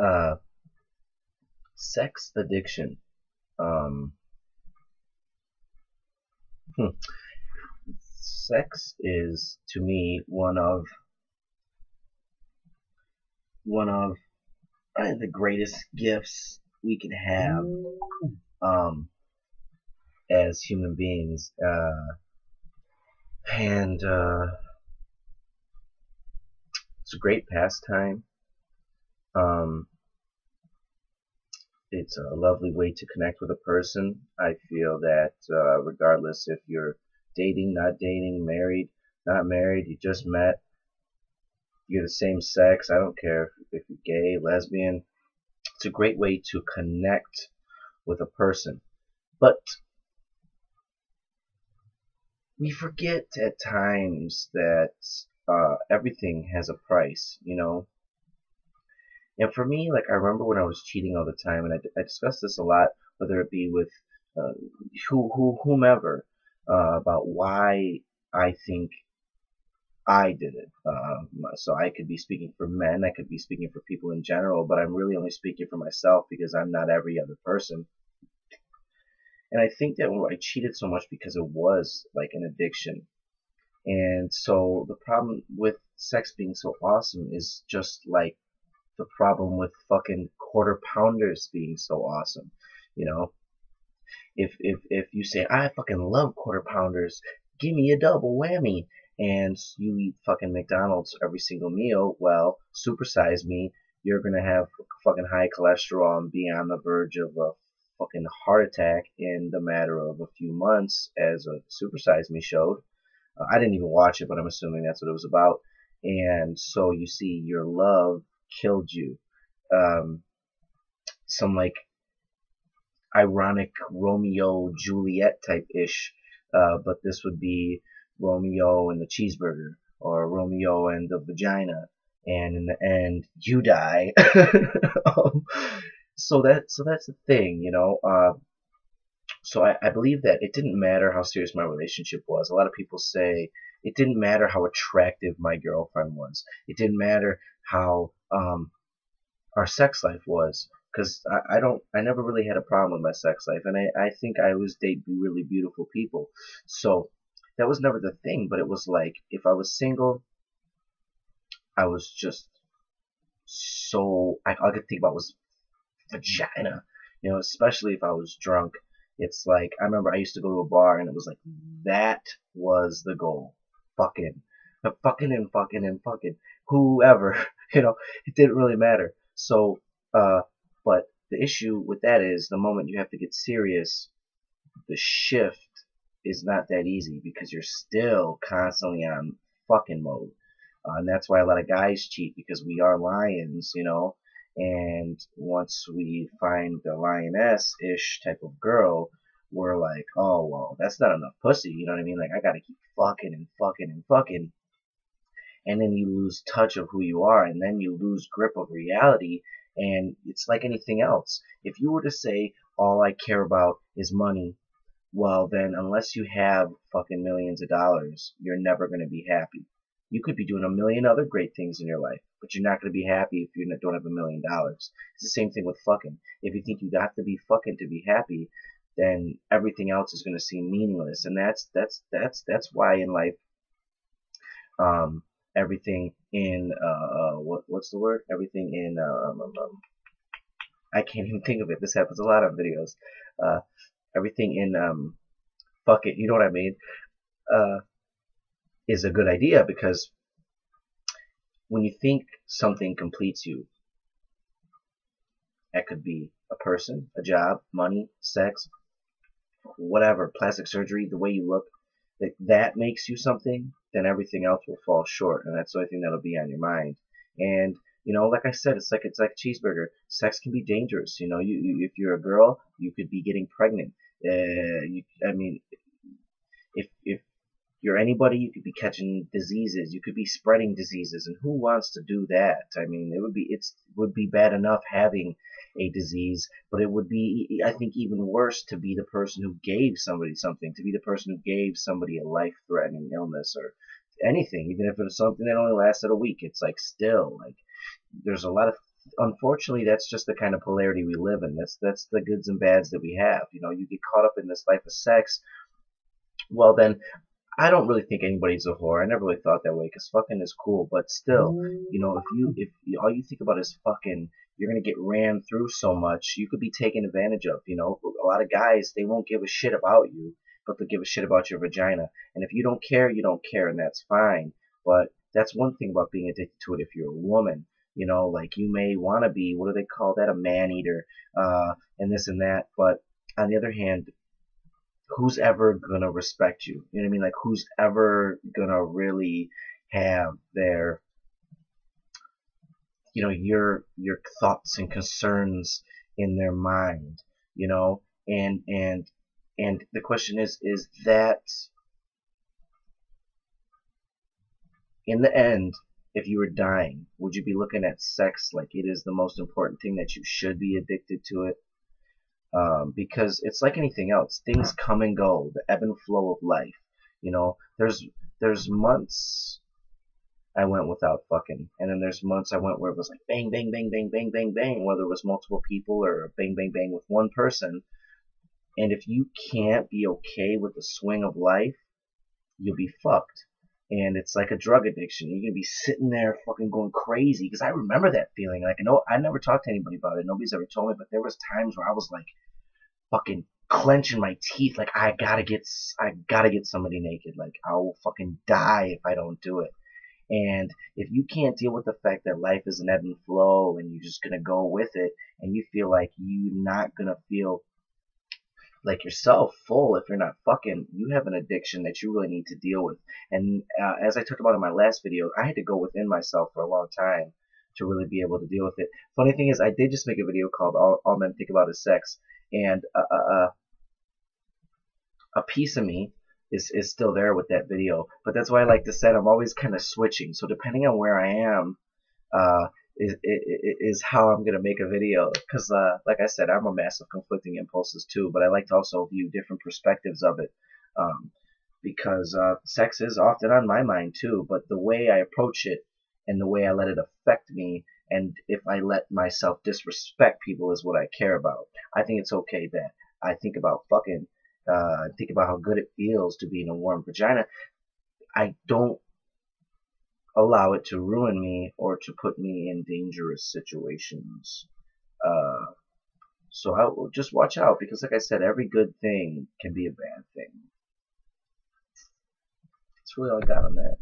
uh, sex addiction. Um, hmm. Sex is to me one of the greatest gifts we can have um, as human beings, and it's a great pastime. Um, it's a lovely way to connect with a person. I feel that regardless if you're dating, not dating, married, not married, you just met, you're the same sex. I don't care if you're gay, lesbian. It's a great way to connect with a person. But we forget at times that everything has a price. And for me, like I remember when I was cheating all the time, and I discussed this a lot, whether it be with uh, whomever, about why I think I did it. So I could be speaking for men, I could be speaking for people in general, but I'm really only speaking for myself because I'm not every other person. And I think that I cheated so much because it was like an addiction. And so the problem with sex being so awesome is just like the problem with fucking quarter pounders being so awesome. You know, if you say I fucking love quarter pounders, give me a double whammy, and you eat fucking McDonald's every single meal, well, supersize me. You're gonna have fucking high cholesterol and be on the verge of a fucking heart attack in the matter of a few months, as a supersize me showed. I didn't even watch it, but I'm assuming that's what it was about. And so you see, your love killed you. Um, some like ironic Romeo Juliet type ish, but this would be Romeo and the cheeseburger, or Romeo and the vagina, and in the end you die. um, so that's the thing. So I believe that it didn't matter how serious my relationship was. A lot of people say it didn't matter how attractive my girlfriend was. It didn't matter how our sex life was, because I never really had a problem with my sex life, and I think I always date really beautiful people. So that was never the thing, but it was like if I was single, I was just all I could think about was vagina, especially if I was drunk. It's like I remember I used to go to a bar and it was like that was the goal. Fucking. Fucking and fucking and fucking. Whoever, it didn't really matter. So, but the issue with that is the moment you have to get serious, the shift is not that easy because you're still constantly on fucking mode. And that's why a lot of guys cheat because we are lions. And once we find the lioness-ish type of girl, we're like, oh, well, that's not enough pussy. You know what I mean? Like, I gotta keep fucking and fucking and fucking. And then you lose touch of who you are, and then you lose grip of reality. And it's like anything else. If you were to say, all I care about is money, well, then, unless you have fucking millions of dollars, you're never going to be happy. You could be doing a million other great things in your life, but you're not going to be happy if you don't have $1 million. It's the same thing with fucking. If you think you have to be fucking to be happy, then everything else is going to seem meaningless. And that's why in life, um, everything in what's the word? Everything in I can't even think of it. This happens a lot on videos. Uh, everything in fuck it. You know what I mean? Uh, is a good idea because when you think something completes you, that could be a person, a job, money, sex, whatever, plastic surgery, the way you look, that makes you something, then everything else will fall short, and that's the only thing that'll be on your mind. And like I said, it's like a cheeseburger. Sex can be dangerous. If you're a girl, you could be getting pregnant. I mean, if you're anybody, you could be catching diseases, you could be spreading diseases, and who wants to do that? I mean, it would be bad enough having a disease, but it would be, I think, even worse to be the person who gave somebody something, to be the person who gave somebody a life-threatening illness or anything, even if it was something that only lasted a week. It's like still like there's a lot of unfortunately, that's just the kind of polarity we live in. That's the goods and bads that we have. You know, you get caught up in this life of sex. Well, then I don't really think anybody's a whore. I never really thought that way because fucking is cool. But still, you know, if all you think about is fucking, you're gonna get ran through so much. You could be taken advantage of. You know, a lot of guys, they won't give a shit about you, but they'll give a shit about your vagina. And if you don't care, you don't care, and that's fine. But that's one thing about being addicted to it. If you're a woman, you know, like you may want to be, what do they call that, a man eater, and this and that. But on the other hand, who's ever gonna respect you? You know what I mean? Like who's ever gonna really have their, you know, your thoughts and concerns in their mind, you know? And the question is that in the end, if you were dying, would you be looking at sex like it is the most important thing that you should be addicted to it? Because it's like anything else. Things come and go, the ebb and flow of life. You know, there's months I went without fucking, and then there's months I went where it was like bang, bang, bang, bang, bang, bang, bang, whether it was multiple people or bang, bang, bang with one person. And if you can't be okay with the swing of life, you'll be fucked. And it's like a drug addiction. You're gonna be sitting there fucking going crazy. Because I remember that feeling. Like, no, I never talked to anybody about it. Nobody's ever told me. But there was times where I was like, fucking clenching my teeth like I gotta get somebody naked. Like I will fucking die if I don't do it. And if you can't deal with the fact that life is an ebb and flow and you're just gonna go with it and you feel like you're not gonna feel like yourself full if you're not fucking, you have an addiction that you really need to deal with. And as I talked about in my last video, I had to go within myself for a long time to really be able to deal with it. Funny thing is, I did just make a video called All Men Think About Is Sex, and a piece of me is still there with that video. But that's why I like to say I'm always kind of switching. So depending on where I am, uh, is how I'm gonna make a video. Because like I said, I'm a massive conflicting impulses too. But I like to also view different perspectives of it. Um, because sex is often on my mind too. But the way I approach it and the way I let it affect me, and if I let myself disrespect people, is what I care about. I think it's okay that I think about fucking, think about how good it feels to be in a warm vagina. I don't allow it to ruin me or to put me in dangerous situations. Uh, so I will just watch out because, like I said, every good thing can be a bad thing. That's really all I got on that.